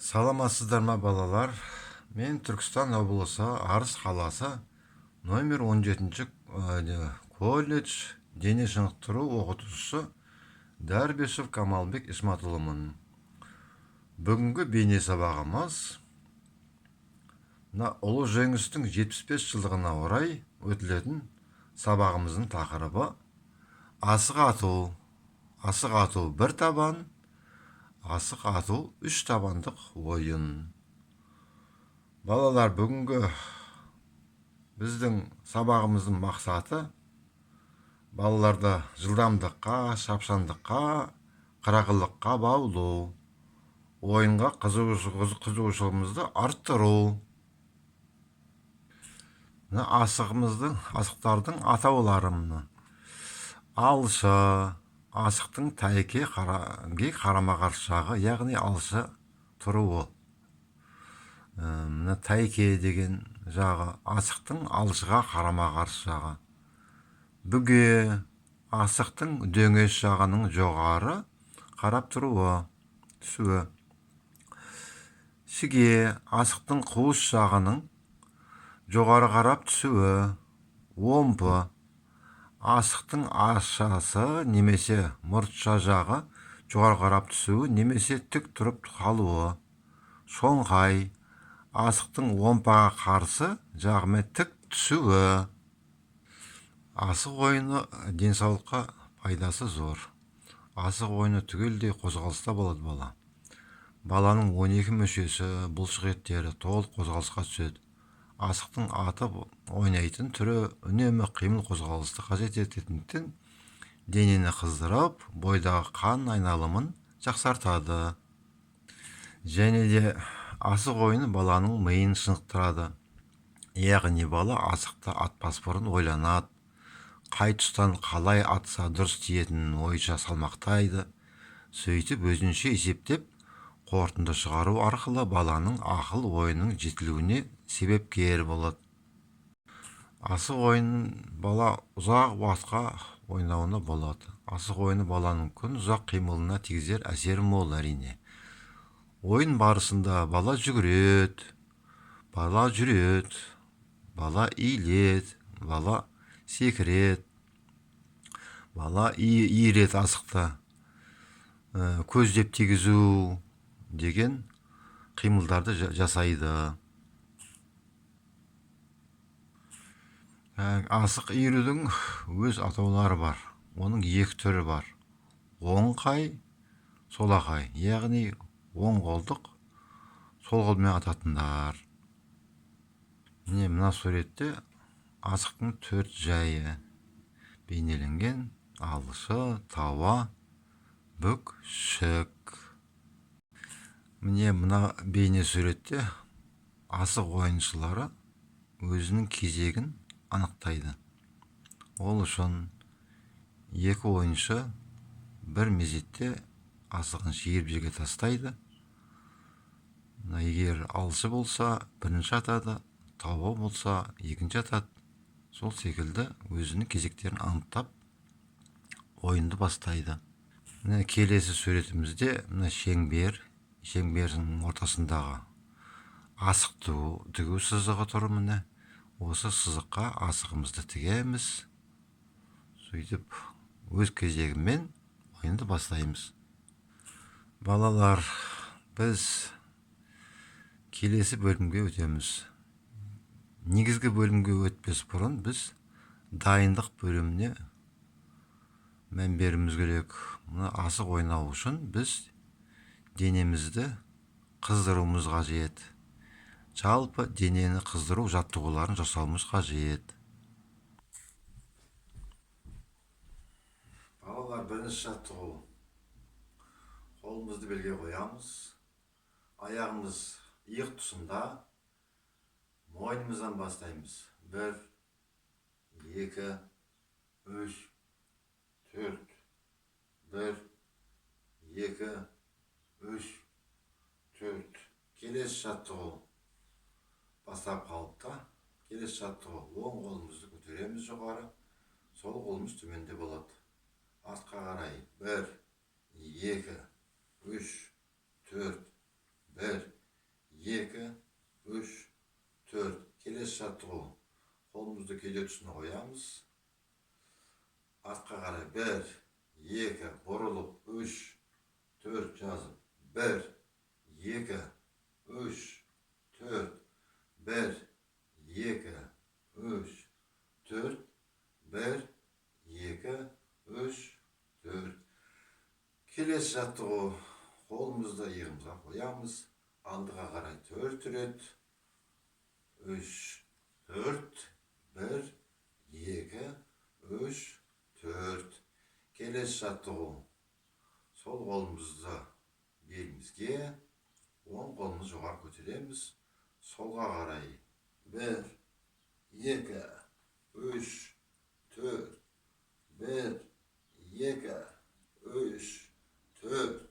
Саламатсыздар ма балалар? Мен Түркістан облысы Арыс қаласы номер 17 колледж дене шынықтыру оқытушысы Дәрбешев Камалбек Исматұлымын. Бүгінгі бейне сабағымыз ұлы жеңістің 75 жылдығына орай өтілетін сабағымыздың тақырыбы асық ату. Асық ату бір табан, асық ату үш табандық ойын. Балалар, бүгінгі біздің сабағымыздың мақсаты балаларды жылдамдыққа, шапшаңдыққа, қырағылыққа баулу, ойынға қызығушылығымызды арттыру. Асықтардың атаулары алшы, асықтың тәйке қарама-қарсы жағы, яғни алшы тұруы. Тәйке деген жағы асықтың алшыға қарама-қарсы жағы. Бүге, асықтың дөңес жағының жоғары қарап тұруы, түсуі. Шіге, асықтың қуыс жағының жоғары қарап түсуі. Омпы, асықтың ашасы немесе мұртша жағы жоғары қарап түсуі немесе тік тұрып қалуы. Шоңқай, асықтың омпаға қарсы жағымен тік түсуі. Асық ойыны денсаулыққа пайдасы зор. Асық ойыны түгелдей қозғалыста болады бала. Баланың 12 мүшесі, бұлшық еттері толық қозғалысқа түседі. Асықтың атып ойнайтын түрі үнемі қимыл қозғалысты қажет ететіндіктен денені қыздырып, бойдағы қан айналымын жақсартады. Және де асық ойыны баланың миын шынықтырады. Яғни бала асықты атпас бұрын ойланады, қай тұстан қалай атса дұрыс тиетінін ойша салмақтайды. Сөйтіп өзінше есептеп, қорытынды шығару арқылы баланың ақыл ойының жетілуіне себепкер болады. Асық ойынын бала ұзақ уақытқа ойнауына болады. Асық ойыны баланың күн ұзақ қимылына тигізер әсері мол әрине. Ойын барысында бала жүгіреді, бала жүреді, бала иіледі, бала секіреді, бала иіреді асықты. Көздеп тигізу деген қимылдарды жасайды. Асық иірудің өз атаулары бар. Оның екі түрі бар. Оңқай, солақай. Яғни оң қолдық, сол қолмен ататындар. Мына суретте асықтың 4 жайы бейнеленген: алшы, тауа, бүк, шік. Мына бейне суретте асық ойыншылары өзінің кезегін анықтайды. Ол үшін екі ойыншы бір мезетте асығын жиып жерге тастайды. Егер алшы болса, бірінші атады, тауа болса, екінші атады. Сол секілді өзінің кезектерін анықтап, ойынды бастайды. Келесі суретімізде шеңбердің ортасындағы асық тігу сызығы тұр. Осы сызыққа асығымызды тігеміз. Сөйтіп өз кезегімен ойынды бастаймыз. Балалар, біз келесі бөлімге өтеміз. Негізгі бөлімге өтпес бұрын біз дайындық бөліміне мән беруіміз керек. Асық ойнау үшін біз денемізді қыздыруымыз қажет. Жалпы денені қыздыру жаттығуларын жасауымыз қажет. Балалар, бірінші жаттығу. Қолымызды белге қоямыз. Аяғымыз иық тұсында. Мойнымыздан бастаймыз. 1, 2, 3, 4. 1, 2, 3, 4. Келесі жаттығу. Бастап қалыпта. Келесі жаттығу. Оң қолымызды көтереміз жоғары. Сол қолымыз төменде болады. Артқа қарай. 1, 2, 3, 4, 1, жаттығу. Қолымызды кеуде тұсына қоямыз. Артқа қарай 1, 2, бұрылып 3, 4 жазып. 1, 2, 3, 4, 1, 2, 3, 4, 1, 2, 3, 4. Келесі жаттығу. Қолымызды иығымызға қоямыз. Алдыға қарай 4 рет. 3, 4, 1, 2, 3, 4. Келесі жаттығу. Сол қолымызды белімізге, оң қолымызды жоғары көтереміз. Солға қарай 1, 2, 3, 4, 1, 2, 3, 4,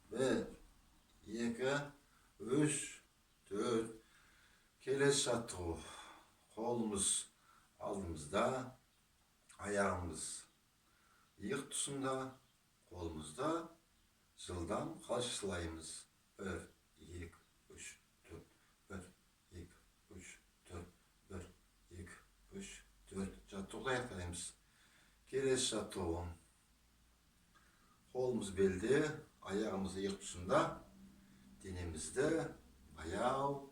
1, 2, 3, 4. Келесі жаттығу. Қолымыз алдымызда, аяғымыз иық тұсында, қолымызда жылдам қалшылаймыз. 1, 2, 3, 4, 1, 2, 3, 4, 1, 2, 3, 4. Жаттығуды аяқтаймыз. Келесі жаттығу. Қолымыз белде, аяғымыз иық тұсында, денемізді баяу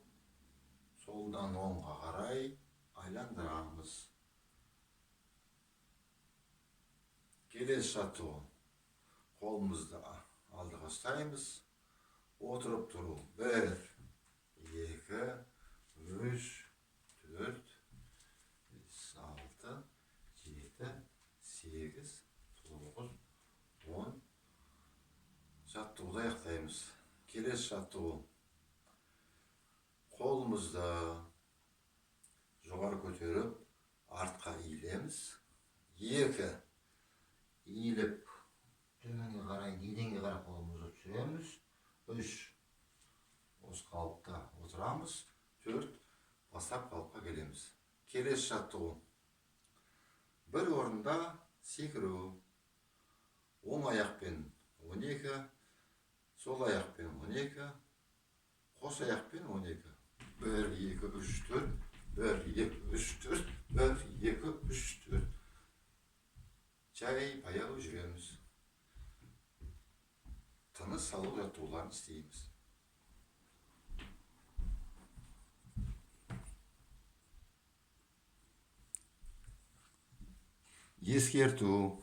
солдан оңға қарай айландырамыз. Келесі жаттығу. Қолымызды алдыға ұстаймыз. Отырып тұру. 1, 2, 3, 4, 5, 6, 7, 8, 9, 10. Жаттығуды аяқтаймыз. Келесі жаттығу. Қолымызды жоғары көтеріп, артқа иілеміз. 2, иіліп, төменге қарай, еденге қарай қолымызды түсіреміз. 3, осы қалыпта отырамыз. 4, бастап қалыпқа келеміз. Келесі жаттығу. Бір орында секіру. Оң аяқпен 12, сол аяқпен 12, қос аяқпен 12. 1, 2, 3, 4, 1, 2, 3, 4, 1, 2, 3, 4. Жай баяу жүреміз. Тыныс алу жаттығуларын істейміз. Ескерту.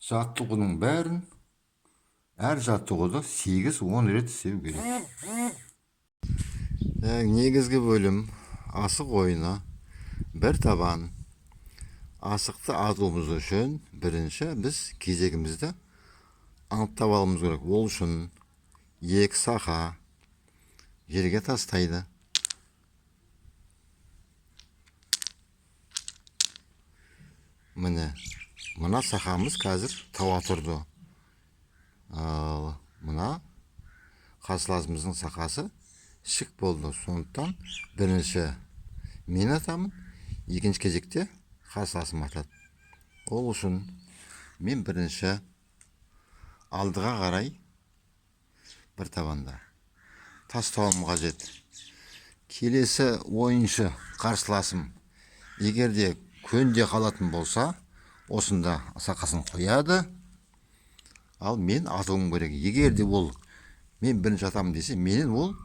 Жаттығудың бәрін, әр жаттығуды 8-10 рет істеу керек. Негізгі бөлім асық ойыны. Бір табан. Асықты атуымыз үшін бірінші біз кезегімізді анықтап алуымыз керек. Ол үшін 2 сақа жерге тастайды. Міне, мына сақамыз қазір тауа тұрды. Ал мына қарсыласымыздың сақасы шік болды. Сондықтан бірінші мен атамын, екінші кезекте қарсыласым атады. Ол үшін мен бірінші алдыға қарай бір табанда тастауым қажет. Келесі ойыншы қарсыласым егерде көнде қалатын болса, осында сақасын қояды. Ал мен атуым керек. Егерде ол мен бірінші атамын десе, менен ол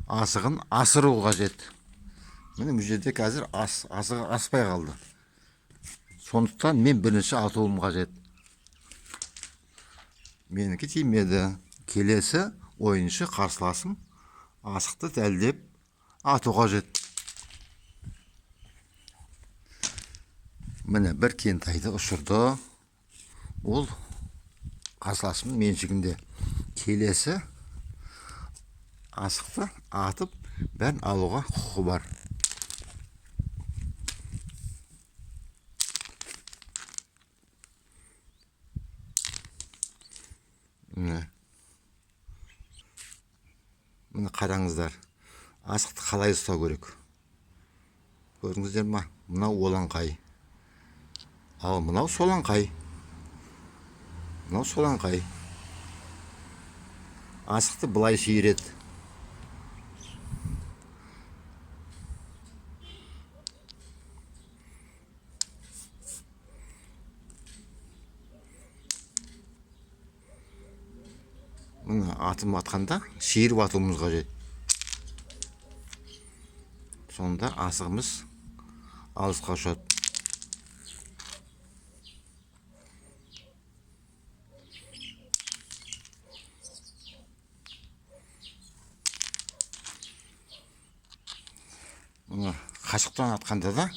асығын асыру қажет. Міне бұл жерде қазір асығы аспай қалды. Сондықтан мен бірінші атуым қажет. Менікі тимеді. Келесі ойыншы қарсыласым асықты дәлдеп ату қажет. Міне бір кентайды ұшырды. Ол қарсыласымның меншігінде. Келесі асықты атып бәрін алуға құқы бар. Міне қараңыздар. Асықты қалай ұстау керек? Көрдіңіздер ма? Мынау олаңқай. Ал мынау солаңқай. Мынау солаңқай. Асықты былай шиіреді. мына атым атқанда шиіріп атуымыз қажет. Сонда асығымыз алысқа ұшады. Мына қашықтан атқанда да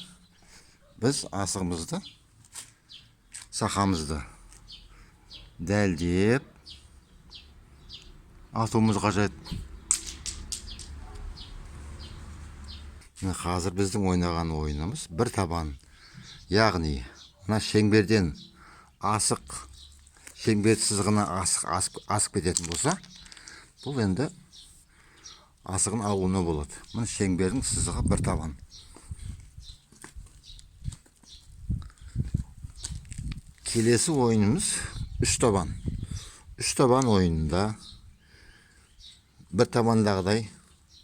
біз асығымызды, сақамызды дәлдеп атуымыз қажет. Мына қазір біздің ойнаған ойынымыз бір табан. Яғни мына шеңберден асық, шеңбер сызығына асып кететін болса, бұл енді асығын алуына болады. Мына шеңбердің сызығы бір табан. Келесі ойынымыз үш табан. Үш табан ойынында бір табандағыдай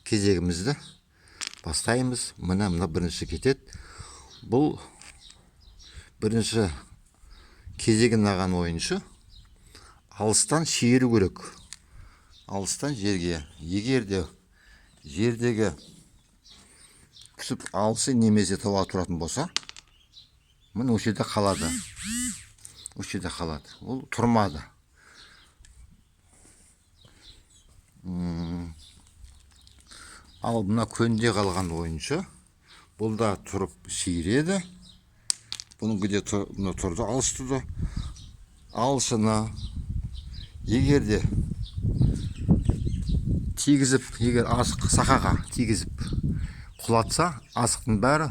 кезегімізді бастаймыз. Мына бірінші кетеді. Бұл бірінші кезегін алған ойыншы алыстан шиіру керек. Алыстан жерге. Егер де жердегі күсіп алысы немесе тауға тұратын болса, міне осы жерде қалады. Осы жерде қалады. Ол тұрмады. Ал мына көнде қалған ойыншы бұл да тұрып шиіреді. Бұның де тұрды, алыс тұрды. Алшыны егерде тигізіп, егер асық сақаға тигізіп құлатса, асықтың бәрі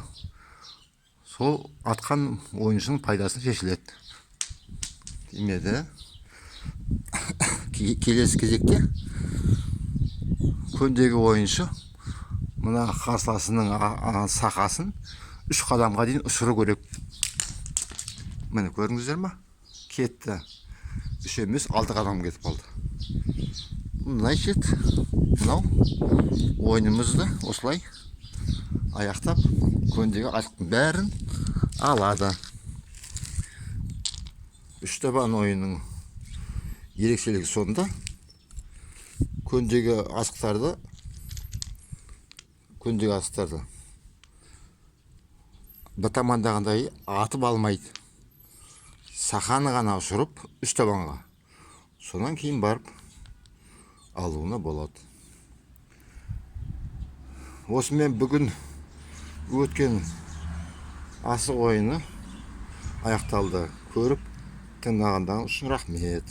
сол атқан ойыншының пайдасын шешіледі. Демеді. Келесі кезекте көндегі ойыншы мына қарсыласының сақасын 3 қадамға дейін ұшыру керек. Міне көрдіңіздер ме? Кетті. 3 емес 6 қадам кетіп қалды. Значит, мынау ойынымызды осылай аяқтап, көндегі асықтың бәрін алады. Үш табан ойынның ерекшелігі сонда көндегі асықтарды бір табандағындай атып алмайды. Сақаны ғана ұшырып үш табанға. Сонан кейін барып алуына болады. Осымен бүгін өткен асық ойыны аяқталды. Көріп тыңдағандарыңыз үшін рахмет.